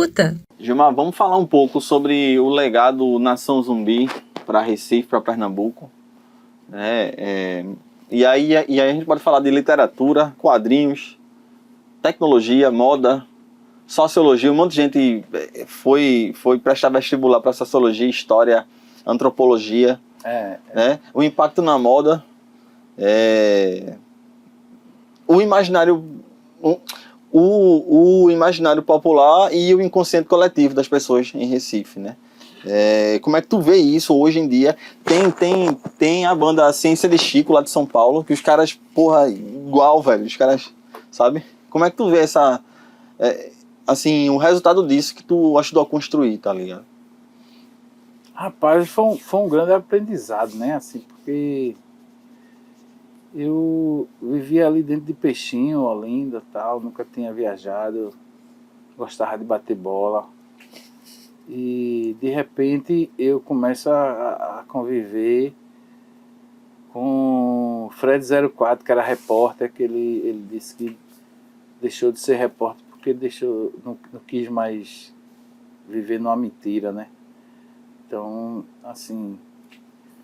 escuta. Gilmar, vamos falar um pouco sobre o legado Nação Zumbi para Recife, para Pernambuco. E aí a gente pode falar de literatura, quadrinhos, tecnologia, moda, sociologia. Um monte de gente foi prestar vestibular para sociologia, história, antropologia. Né? O impacto na moda, o imaginário popular e o inconsciente coletivo das pessoas em Recife, né? Como é que tu vê isso hoje em dia? Tem a banda Ciência de Chico lá de São Paulo, que os caras, porra, igual, velho, os caras, sabe? Como é que tu vê essa, assim, o resultado disso que tu ajudou a construir, tá ligado? Rapaz, foi um grande aprendizado, né? Assim, porque eu vivia ali dentro de Peixinho, Olinda e tal, nunca tinha viajado, gostava de bater bola. E de repente eu começo a conviver com Fred 04, que era repórter, que ele disse que deixou de ser repórter porque não quis mais viver numa mentira, né? Então, assim,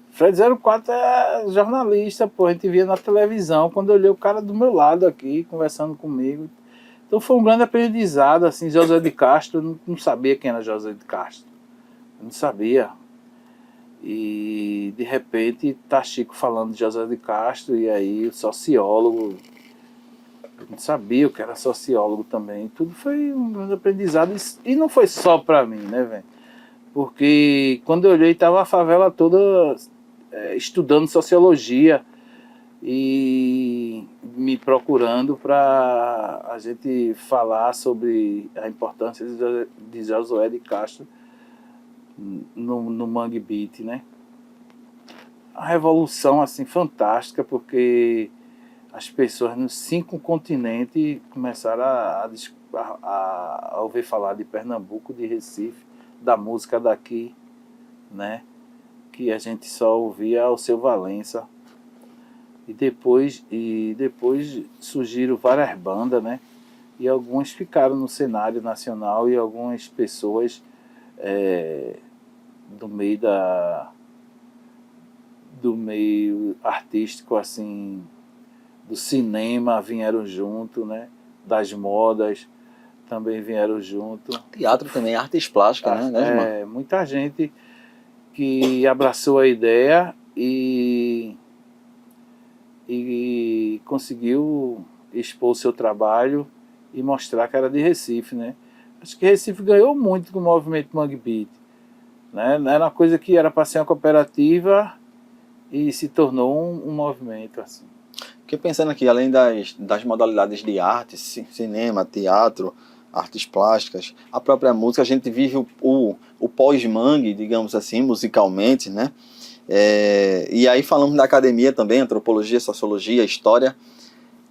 Fred 04 é jornalista, pô, a gente via na televisão, quando eu olhei o cara do meu lado aqui, conversando comigo. Então foi um grande aprendizado, assim, José de Castro, eu não sabia quem era José de Castro, eu não sabia. E, de repente, tá Chico falando de José de Castro, e aí o sociólogo, eu não sabia o que era sociólogo também, tudo foi um grande aprendizado, e não foi só pra mim, né, velho? Porque quando eu olhei, estava a favela toda estudando sociologia e me procurando para a gente falar sobre a importância de Josué de Castro no Mangue Beat, né? A revolução, assim, fantástica, porque as pessoas nos 5 continentes começaram a ouvir falar de Pernambuco, de Recife, da música daqui, né? Que a gente só ouvia o Seu Valença. E depois surgiram várias bandas, né? E algumas ficaram no cenário nacional e algumas pessoas do meio artístico, assim, do cinema vieram junto, né? Das modas também vieram junto. Teatro também, artes plásticas, né? Muita gente que abraçou a ideia e conseguiu expor o seu trabalho e mostrar que era de Recife, né? Acho que Recife ganhou muito com o movimento Mangue Beat, né? Era uma coisa que era para ser uma cooperativa e se tornou um movimento, assim. Porque pensando aqui, além das modalidades de arte, cinema, teatro, artes plásticas, a própria música, a gente vive o pós-mangue, digamos assim, musicalmente, né? E aí falamos da academia também, antropologia, sociologia, história.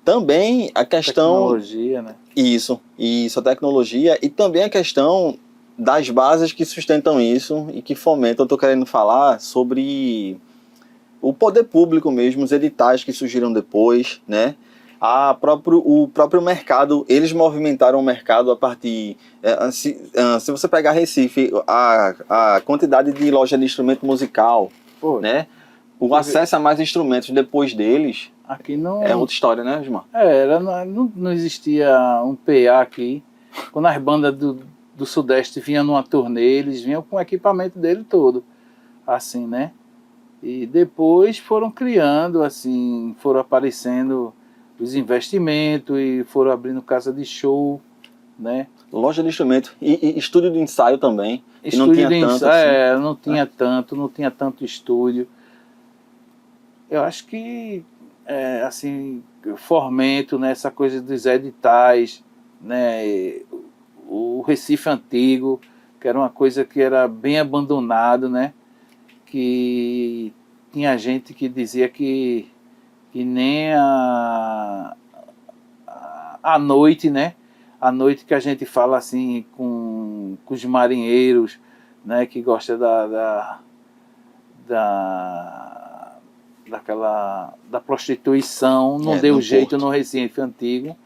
Também a questão... Tecnologia, né? Isso, a tecnologia, e também a questão das bases que sustentam isso e que fomentam. Eu estou querendo falar sobre o poder público mesmo, os editais que surgiram depois, né? O próprio mercado, eles movimentaram o mercado a partir... se você pegar Recife, a quantidade de loja de instrumento musical, né? O acesso a mais instrumentos depois deles aqui não, é outra história, né, Gilmar? Não existia um PA aqui. Quando as bandas do Sudeste vinham numa turnê, eles vinham com o equipamento dele todo, assim, né? E depois foram criando, assim, foram aparecendo os investimentos e foram abrindo casa de show, né? Loja de instrumento e estúdio de ensaio também. Estúdio não tinha tanto assim. Não tinha tanto estúdio. Eu acho que, assim, fomento, né, essa coisa dos editais, né, o Recife Antigo, que era uma coisa que era bem abandonado, né? Que tinha gente que dizia que nem a noite, né? A noite que a gente fala assim com os marinheiros, né? Que gosta da prostituição, não deu jeito no Recife Antigo.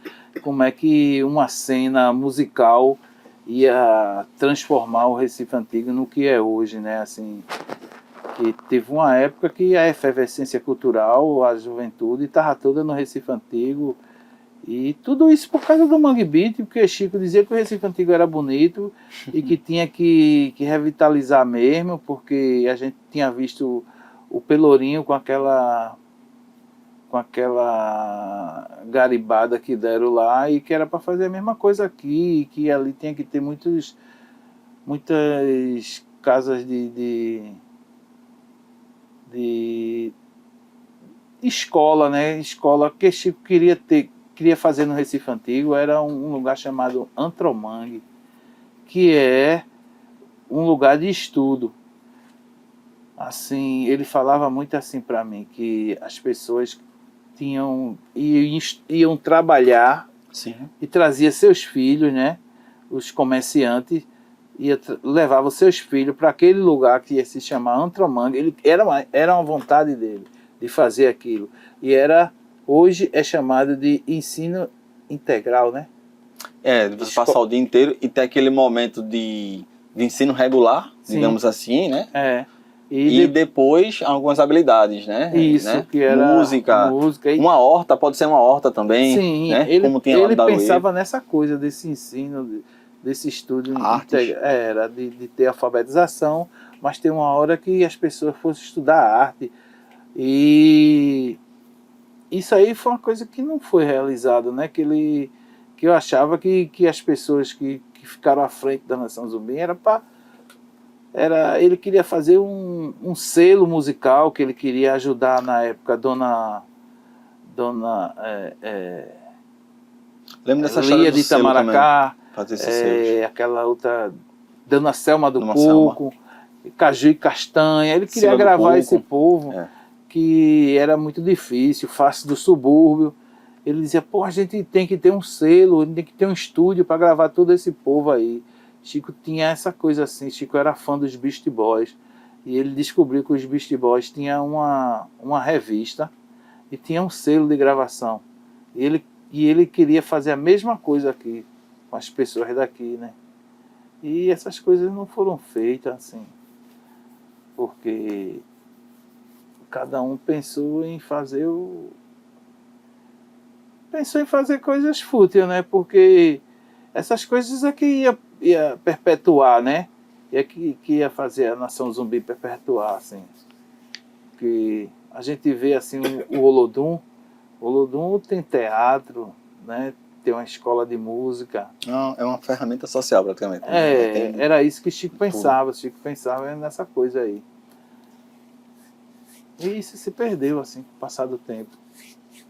Como é que uma cena musical ia transformar o Recife Antigo no que é hoje, né? Assim, que teve uma época que a efervescência cultural, a juventude estava toda no Recife Antigo, e tudo isso por causa do Mangue Beat, porque Chico dizia que o Recife Antigo era bonito e que tinha que revitalizar mesmo, porque a gente tinha visto o Pelourinho com aquela garibada que deram lá, e que era para fazer a mesma coisa aqui, e que ali tinha que ter muitas casas de escola, né? Escola que Chico queria fazer no Recife Antigo era um lugar chamado Antromangue, que é um lugar de estudo. Assim, ele falava muito assim para mim, que as pessoas iam trabalhar. Sim. E trazia seus filhos, né? Os comerciantes levavam seus filhos para aquele lugar que ia se chamar Antromangue. Era uma vontade dele de fazer aquilo. E hoje é chamado de ensino integral, né? Você passar o dia inteiro e ter aquele momento de ensino regular, sim, digamos assim, né? E depois algumas habilidades, né? Isso, né? Que era música. Uma horta, pode ser uma horta também. Sim, né? Como tinha ele pensava nessa coisa desse ensino, desse estudo de ter alfabetização, mas tem uma hora que as pessoas fossem estudar arte. E isso aí foi uma coisa que não foi realizada, né? Que eu achava que as pessoas que ficaram à frente da Nação Zumbi ele queria fazer um selo musical, que ele queria ajudar na época lembro dessa Lia de Itamaracá, aquela outra Dona Selma do Coco, Caju e Castanha. Ele queria gravar esse povo, que era muito difícil, fácil do subúrbio. Ele dizia, a gente tem que ter um selo, tem que ter um estúdio para gravar todo esse povo aí. Chico tinha essa coisa assim, Chico era fã dos Beastie Boys, e ele descobriu que os Beastie Boys tinham uma revista e tinha um selo de gravação. E ele queria fazer a mesma coisa aqui, com as pessoas daqui, né? E essas coisas não foram feitas assim, porque cada um pensou em fazer coisas fúteis, né? Porque essas coisas é que ia perpetuar, né? Que ia fazer a Nação Zumbi perpetuar, assim. Que a gente vê assim o Olodum. O Olodum tem teatro, né? Tem uma escola de música. Não, é uma ferramenta social praticamente. Era isso que Chico pensava. Chico pensava nessa coisa aí. E isso se perdeu assim com o passar do tempo.